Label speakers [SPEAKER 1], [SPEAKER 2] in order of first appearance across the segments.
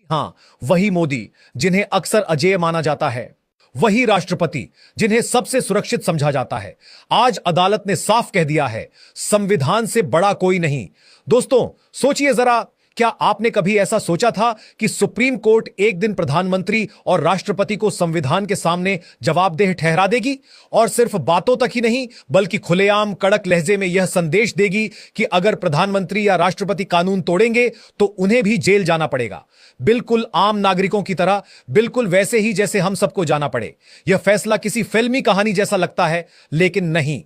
[SPEAKER 1] हां, वही मोदी जिन्हें अक्सर अजेय माना जाता है, वही राष्ट्रपति जिन्हें सबसे सुरक्षित समझा जाता है, आज अदालत ने साफ कह दिया है, संविधान से बड़ा कोई नहीं। दोस्तों, सोचिए जरा, क्या आपने कभी ऐसा सोचा था कि सुप्रीम कोर्ट एक दिन प्रधानमंत्री और राष्ट्रपति को संविधान के सामने जवाबदेह ठहरा देगी और सिर्फ बातों तक ही नहीं बल्कि खुलेआम कड़क लहजे में यह संदेश देगी कि अगर प्रधानमंत्री या राष्ट्रपति कानून तोड़ेंगे तो उन्हें भी जेल जाना पड़ेगा, बिल्कुल आम नागरिकों की तरह, बिल्कुल वैसे ही जैसे हम सबको जाना पड़े। यह फैसला किसी फिल्मी कहानी जैसा लगता है, लेकिन नहीं,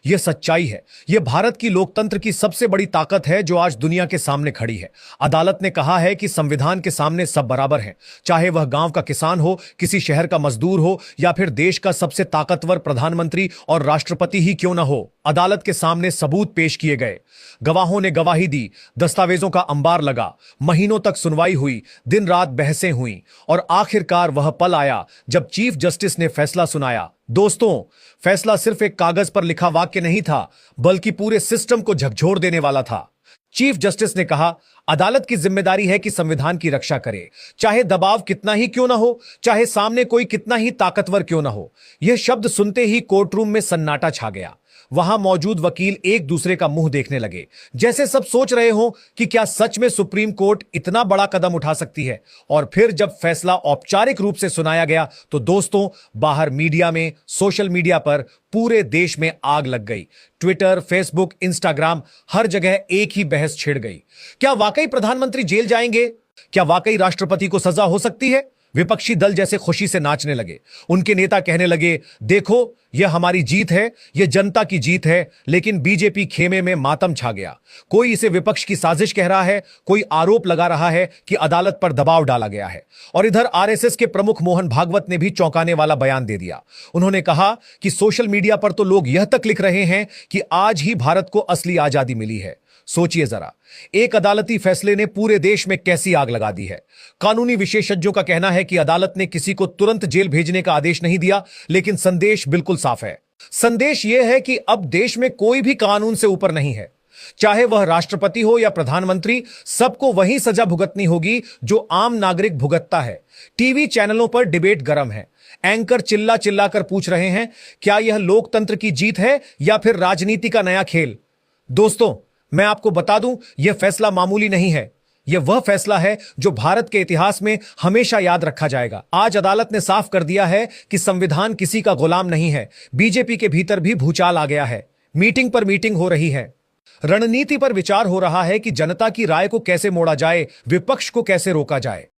[SPEAKER 1] यह सच्चाई है। यह भारत की लोकतंत्र की सबसे बड़ी ताकत है जो आज दुनिया के सामने खड़ी है। अदालत ने कहा है कि संविधान के सामने सब बराबर हैं, चाहे वह गांव का किसान हो, किसी शहर का मजदूर हो या फिर देश का सबसे ताकतवर प्रधानमंत्री और राष्ट्रपति ही क्यों ना हो। अदालत के सामने सबूत पेश किए गए, गवाहों ने गवाही दी, दस्तावेजों का अंबार लगा, महीनों तक सुनवाई हुई, दिन रात बहसें हुई और आखिरकार वह पल आया जब चीफ जस्टिस ने फैसला सुनाया। दोस्तों, फैसला सिर्फ एक कागज पर लिखा वाक्य नहीं था, बल्कि पूरे सिस्टम को झकझोर देने वाला था। चीफ जस्टिस ने कहा, अदालत की जिम्मेदारी है कि संविधान की रक्षा करे, चाहे दबाव कितना ही क्यों ना हो, चाहे सामने कोई कितना ही ताकतवर क्यों ना हो। यह शब्द सुनते ही कोर्टरूम में सन्नाटा छा गया। वहां मौजूद वकील एक दूसरे का मुंह देखने लगे, जैसे सब सोच रहे हो कि क्या सच में सुप्रीम कोर्ट इतना बड़ा कदम उठा सकती है। और फिर जब फैसला औपचारिक रूप से सुनाया गया तो दोस्तों, बाहर मीडिया में, सोशल मीडिया पर पूरे देश में आग लग गई। ट्विटर, फेसबुक, इंस्टाग्राम, हर जगह एक ही बहस छिड़ गई। क्या वाकई प्रधानमंत्री जेल जाएंगे? क्या वाकई राष्ट्रपति को सजा हो सकती है? विपक्षी दल जैसे खुशी से नाचने लगे। उनके नेता कहने लगे, देखो, यह हमारी जीत है, यह जनता की जीत है। लेकिन बीजेपी खेमे में मातम छा गया। कोई इसे विपक्ष की साजिश कह रहा है, कोई आरोप लगा रहा है कि अदालत पर दबाव डाला गया है। और इधर आरएसएस के प्रमुख मोहन भागवत ने भी चौंकाने वाला बयान दे दिया। उन्होंने कहा कि सोशल मीडिया पर तो लोग यह तक लिख रहे हैं कि आज ही भारत को असली आजादी मिली है। सोचिए जरा, एक अदालती फैसले ने पूरे देश में कैसी आग लगा दी है। कानूनी विशेषज्ञों का कहना है कि अदालत ने किसी को तुरंत जेल भेजने का आदेश नहीं दिया, लेकिन संदेश बिल्कुल साफ है। संदेश यह है कि अब देश में कोई भी कानून से ऊपर नहीं है। चाहे वह राष्ट्रपति हो या प्रधानमंत्री, सबको वही सजा भुगतनी होगी जो आम नागरिक भुगतता है। टीवी चैनलों पर डिबेट गर्म है। एंकर चिल्ला चिल्ला कर पूछ रहे हैं, क्या यह लोकतंत्र की जीत है या फिर राजनीति का नया खेल? दोस्तों, मैं आपको बता दूं, यह फैसला मामूली नहीं है। यह वह फैसला है जो भारत के इतिहास में हमेशा याद रखा जाएगा। आज अदालत ने साफ कर दिया है कि संविधान किसी का गुलाम नहीं है। बीजेपी के भीतर भी भूचाल आ गया है। मीटिंग पर मीटिंग हो रही है। रणनीति पर विचार हो रहा है कि जनता की राय को कैसे मोड़ा जाए, विपक्ष को कैसे रोका जाए।